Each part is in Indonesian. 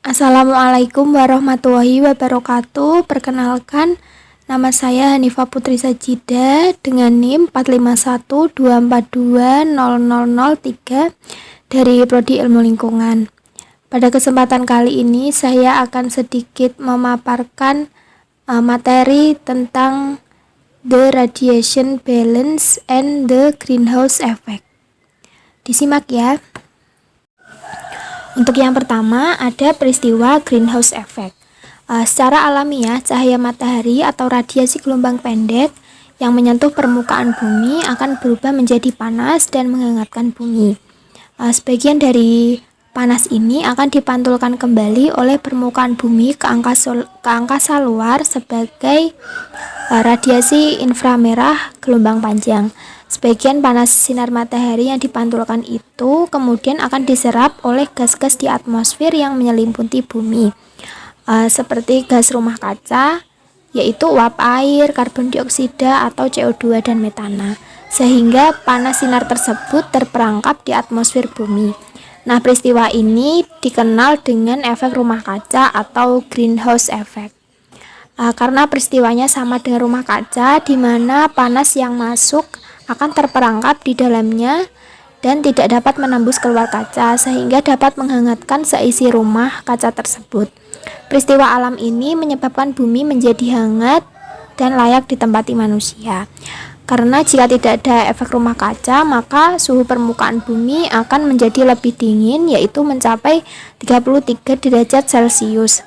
Assalamualaikum warahmatullahi wabarakatuh. Perkenalkan, nama saya Hanifah Putri Sajida dengan NIM 45124200003 dari Prodi Ilmu Lingkungan. Pada kesempatan kali ini saya akan sedikit memaparkan materi tentang the radiation balance and the greenhouse effect. Disimak ya. Untuk yang pertama, ada peristiwa greenhouse effect. Secara alamiah, cahaya matahari atau radiasi gelombang pendek yang menyentuh permukaan bumi akan berubah menjadi panas dan menghangatkan bumi. Sebagian dari panas ini akan dipantulkan kembali oleh permukaan bumi ke angkasa luar sebagai radiasi inframerah gelombang panjang. Sebagian panas sinar matahari yang dipantulkan itu kemudian akan diserap oleh gas-gas di atmosfer yang menyelimuti bumi, seperti gas rumah kaca, yaitu uap air, karbon dioksida atau CO2 dan metana, sehingga panas sinar tersebut terperangkap di atmosfer bumi. Nah, peristiwa ini dikenal dengan efek rumah kaca atau greenhouse effect. Karena peristiwanya sama dengan rumah kaca, di mana panas yang masuk akan terperangkap di dalamnya dan tidak dapat menembus keluar kaca, sehingga dapat menghangatkan seisi rumah kaca tersebut. Peristiwa alam ini menyebabkan bumi menjadi hangat dan layak ditempati manusia. Karena jika tidak ada efek rumah kaca, maka suhu permukaan bumi akan menjadi lebih dingin, yaitu mencapai 33 derajat Celcius.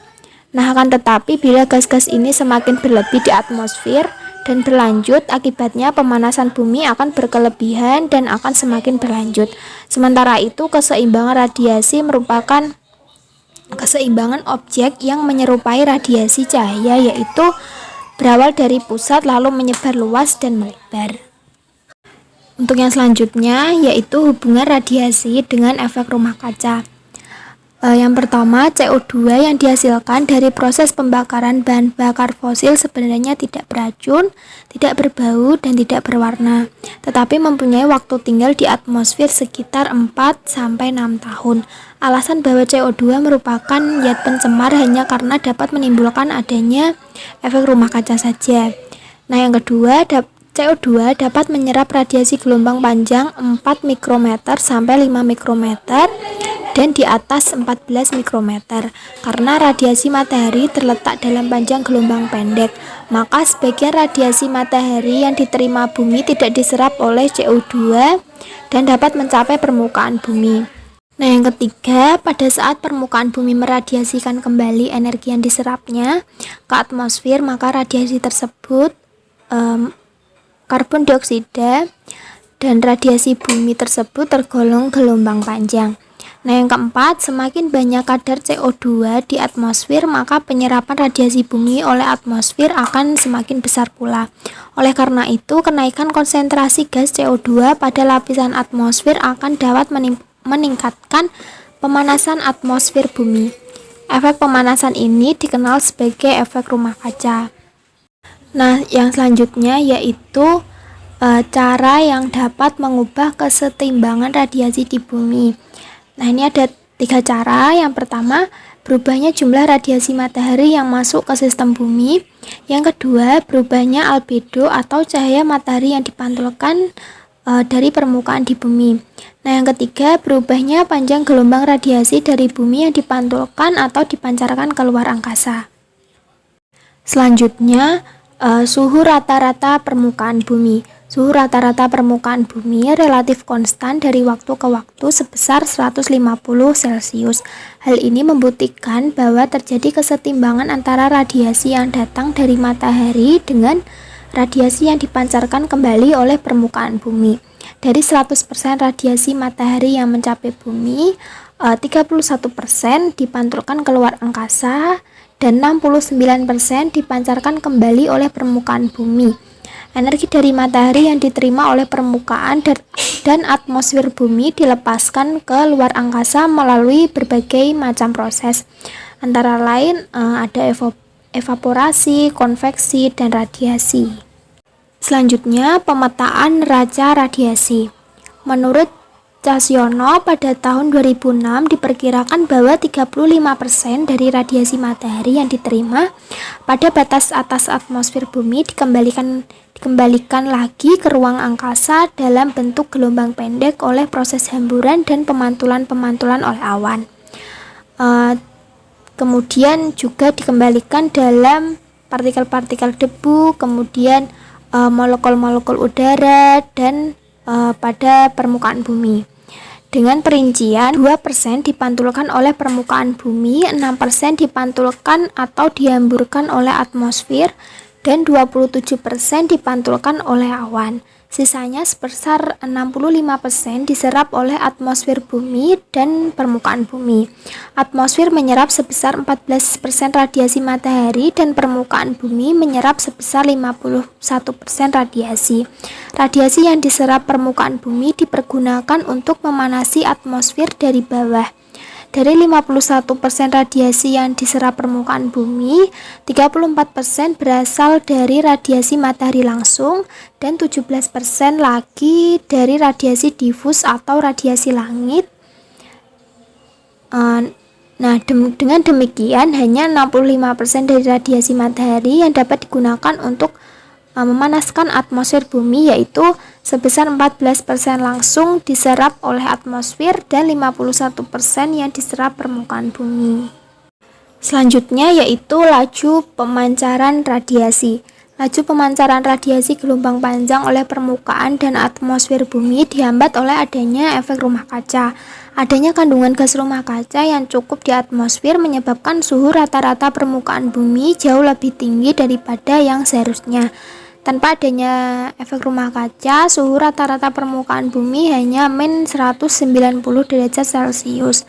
Nah, akan tetapi bila gas-gas ini semakin berlebih di atmosfer dan berlanjut, akibatnya pemanasan bumi akan berkelebihan dan akan semakin berlanjut. Sementara itu, keseimbangan radiasi merupakan keseimbangan objek yang menyerupai radiasi cahaya, yaitu berawal dari pusat lalu menyebar luas dan melebar. Untuk yang selanjutnya, yaitu hubungan radiasi dengan efek rumah kaca. Yang pertama, CO2 yang dihasilkan dari proses pembakaran bahan bakar fosil sebenarnya tidak beracun, tidak berbau, dan tidak berwarna, tetapi mempunyai waktu tinggal di atmosfer sekitar 4-6 tahun. Alasan bahwa CO2 merupakan zat pencemar hanya karena dapat menimbulkan adanya efek rumah kaca saja. Nah, yang kedua, CO2 dapat menyerap radiasi gelombang panjang 4 mikrometer sampai 5 mikrometer dan di atas 14 mikrometer. Karena radiasi matahari terletak dalam panjang gelombang pendek, maka sebagian radiasi matahari yang diterima bumi tidak diserap oleh CO2 dan dapat mencapai permukaan bumi. Nah, yang ketiga, pada saat permukaan bumi meradiasikan kembali energi yang diserapnya ke atmosfer, maka radiasi tersebut karbon dioksida dan radiasi bumi tersebut tergolong gelombang panjang. Nah, yang keempat, semakin banyak kadar CO2 di atmosfer, maka penyerapan radiasi bumi oleh atmosfer akan semakin besar pula. Oleh karena itu, kenaikan konsentrasi gas CO2 pada lapisan atmosfer akan dapat meningkatkan pemanasan atmosfer bumi. Efek pemanasan ini dikenal sebagai efek rumah kaca. Nah, yang selanjutnya yaitu cara yang dapat mengubah kesetimbangan radiasi di bumi. Nah, ini ada 3 cara. Yang pertama, berubahnya jumlah radiasi matahari yang masuk ke sistem bumi. Yang kedua, berubahnya albedo atau cahaya matahari yang dipantulkan dari permukaan di bumi. Nah, yang ketiga, berubahnya panjang gelombang radiasi dari bumi yang dipantulkan atau dipancarkan keluar angkasa. Selanjutnya, suhu rata-rata permukaan bumi. Suhu rata-rata permukaan bumi relatif konstan dari waktu ke waktu sebesar 150 Celcius. Hal ini membuktikan bahwa terjadi kesetimbangan antara radiasi yang datang dari matahari dengan radiasi yang dipancarkan kembali oleh permukaan bumi. Dari 100% radiasi matahari yang mencapai bumi, 31% dipantulkan keluar angkasa dan 69% dipancarkan kembali oleh permukaan bumi. Energi dari matahari yang diterima oleh permukaan dan atmosfer bumi dilepaskan ke luar angkasa melalui berbagai macam proses, antara lain ada evaporasi, konveksi, dan radiasi. Selanjutnya, pemetaan neraca radiasi. Menurut Wicaksono pada tahun 2006 diperkirakan bahwa 35% dari radiasi matahari yang diterima pada batas atas atmosfer bumi dikembalikan lagi ke ruang angkasa dalam bentuk gelombang pendek oleh proses hamburan dan pemantulan oleh awan. Kemudian juga dikembalikan dalam partikel-partikel debu, kemudian molekul-molekul udara dan pada permukaan bumi. Dengan perincian, 2% dipantulkan oleh permukaan bumi, 6% dipantulkan atau dihamburkan oleh atmosfer, dan 27% dipantulkan oleh awan. Sisanya sebesar 65% diserap oleh atmosfer bumi dan permukaan bumi. Atmosfer menyerap sebesar 14% radiasi matahari dan permukaan bumi menyerap sebesar 51% radiasi. Radiasi yang diserap permukaan bumi dipergunakan untuk memanasi atmosfer dari bawah. Dari 51% radiasi yang diserap permukaan bumi, 34% berasal dari radiasi matahari langsung dan 17% lagi dari radiasi difus atau radiasi langit. Dengan demikian hanya 65% dari radiasi matahari yang dapat digunakan untuk memanaskan atmosfer bumi, yaitu sebesar 14% langsung diserap oleh atmosfer dan 51% yang diserap permukaan bumi. Selanjutnya yaitu laju pemancaran radiasi. Laju pemancaran radiasi gelombang panjang oleh permukaan dan atmosfer bumi dihambat oleh adanya efek rumah kaca. Adanya kandungan gas rumah kaca yang cukup di atmosfer menyebabkan suhu rata-rata permukaan bumi jauh lebih tinggi daripada yang seharusnya. Tanpa adanya efek rumah kaca, suhu rata-rata permukaan bumi hanya -190 derajat Celcius.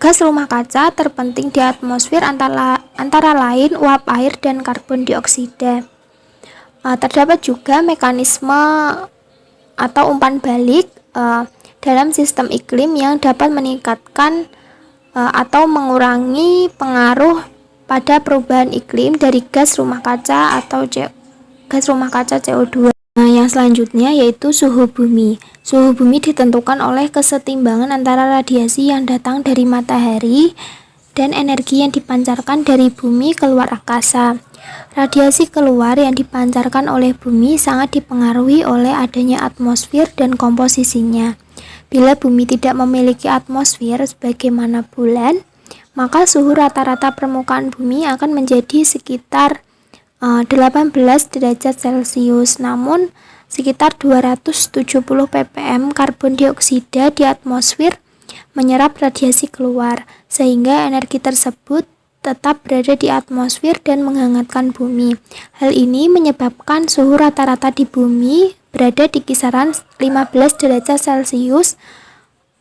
Gas rumah kaca terpenting di atmosfer antara lain uap air dan karbon dioksida. Terdapat juga mekanisme atau umpan balik dalam sistem iklim yang dapat meningkatkan atau mengurangi pengaruh pada perubahan iklim dari gas rumah kaca atau CO2. Yang selanjutnya yaitu suhu bumi. Suhu bumi ditentukan oleh kesetimbangan antara radiasi yang datang dari matahari dan energi yang dipancarkan dari bumi keluar angkasa. Radiasi keluar yang dipancarkan oleh bumi sangat dipengaruhi oleh adanya atmosfer dan komposisinya. Bila bumi tidak memiliki atmosfer sebagaimana bulan, maka suhu rata-rata permukaan bumi akan menjadi sekitar 18 derajat Celcius, namun sekitar 270 ppm karbon dioksida di atmosfer menyerap radiasi keluar, sehingga energi tersebut tetap berada di atmosfer dan menghangatkan bumi. Hal ini menyebabkan suhu rata-rata di bumi berada di kisaran 15 derajat Celcius,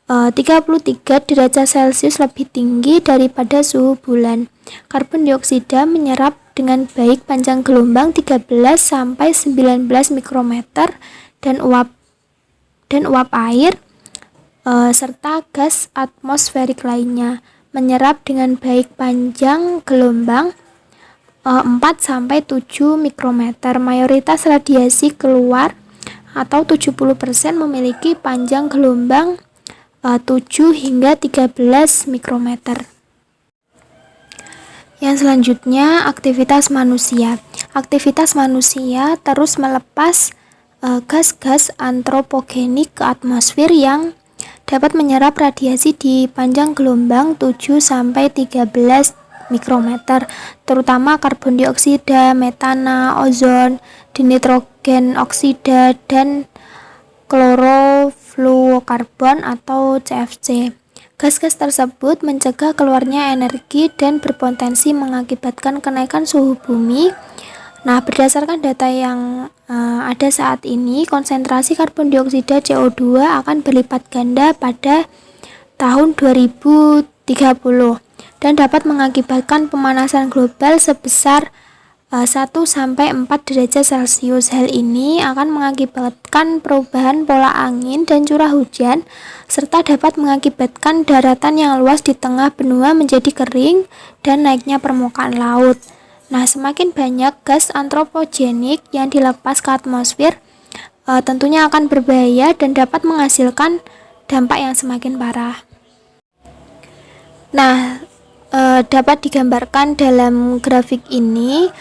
33 derajat Celcius lebih tinggi daripada suhu bulan. Karbon dioksida menyerap dengan baik panjang gelombang 13 sampai 19 mikrometer dan uap air serta gas atmosferik lainnya menyerap dengan baik panjang gelombang 4 sampai 7 mikrometer. Mayoritas radiasi keluar atau 70% memiliki panjang gelombang 7 hingga 13 mikrometer. Yang selanjutnya, aktivitas manusia. Aktivitas manusia terus melepas gas-gas antropogenik ke atmosfer yang dapat menyerap radiasi di panjang gelombang 7 sampai 13 mikrometer, terutama karbon dioksida, metana, ozon, dinitrogen oksida, dan klorofluorokarbon atau CFC. Gas-gas tersebut mencegah keluarnya energi dan berpotensi mengakibatkan kenaikan suhu bumi. Berdasarkan data yang ada saat ini, konsentrasi karbon dioksida CO2 akan berlipat ganda pada tahun 2030 dan dapat mengakibatkan pemanasan global sebesar 1-4 derajat Celcius. Hal ini akan mengakibatkan perubahan pola angin dan curah hujan, serta dapat mengakibatkan daratan yang luas di tengah benua menjadi kering dan naiknya permukaan laut. Semakin banyak gas antropogenik yang dilepas ke atmosfer, tentunya akan berbahaya dan dapat menghasilkan dampak yang semakin parah. Nah, dapat digambarkan dalam grafik ini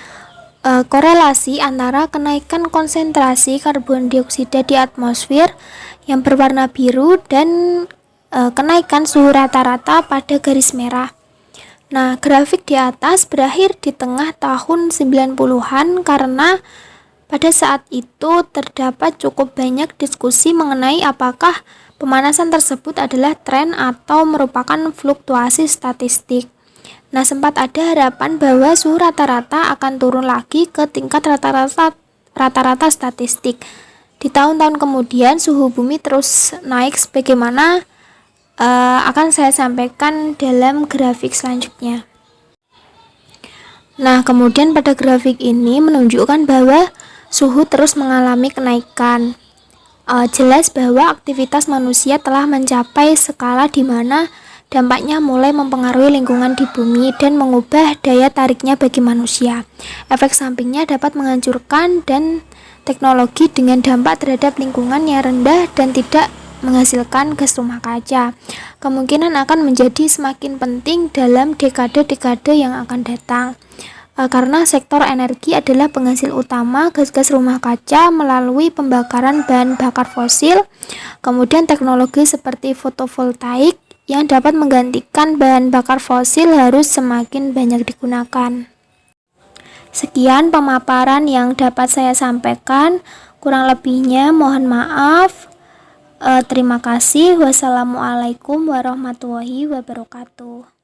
korelasi antara kenaikan konsentrasi karbon dioksida di atmosfer yang berwarna biru dan kenaikan suhu rata-rata pada garis merah. Nah, grafik di atas berakhir di tengah tahun 90-an karena pada saat itu terdapat cukup banyak diskusi mengenai apakah pemanasan tersebut adalah tren atau merupakan fluktuasi statistik. Nah, sempat ada harapan bahwa suhu rata-rata akan turun lagi ke tingkat rata-rata statistik. Di tahun-tahun kemudian suhu bumi terus naik sebagaimana akan saya sampaikan dalam grafik selanjutnya. Nah, kemudian pada grafik ini menunjukkan bahwa suhu terus mengalami kenaikan. Jelas bahwa aktivitas manusia telah mencapai skala di mana dampaknya mulai mempengaruhi lingkungan di bumi dan mengubah daya tariknya bagi manusia. Efek sampingnya dapat menghancurkan dan teknologi dengan dampak terhadap lingkungan yang rendah dan tidak menghasilkan gas rumah kaca kemungkinan akan menjadi semakin penting dalam dekade-dekade yang akan datang karena sektor energi adalah penghasil utama gas-gas rumah kaca melalui pembakaran bahan bakar fosil. Kemudian teknologi seperti fotovoltaik yang dapat menggantikan bahan bakar fosil harus semakin banyak digunakan. Sekian pemaparan yang dapat saya sampaikan, kurang lebihnya mohon maaf. Terima kasih. Wassalamualaikum warahmatullahi wabarakatuh.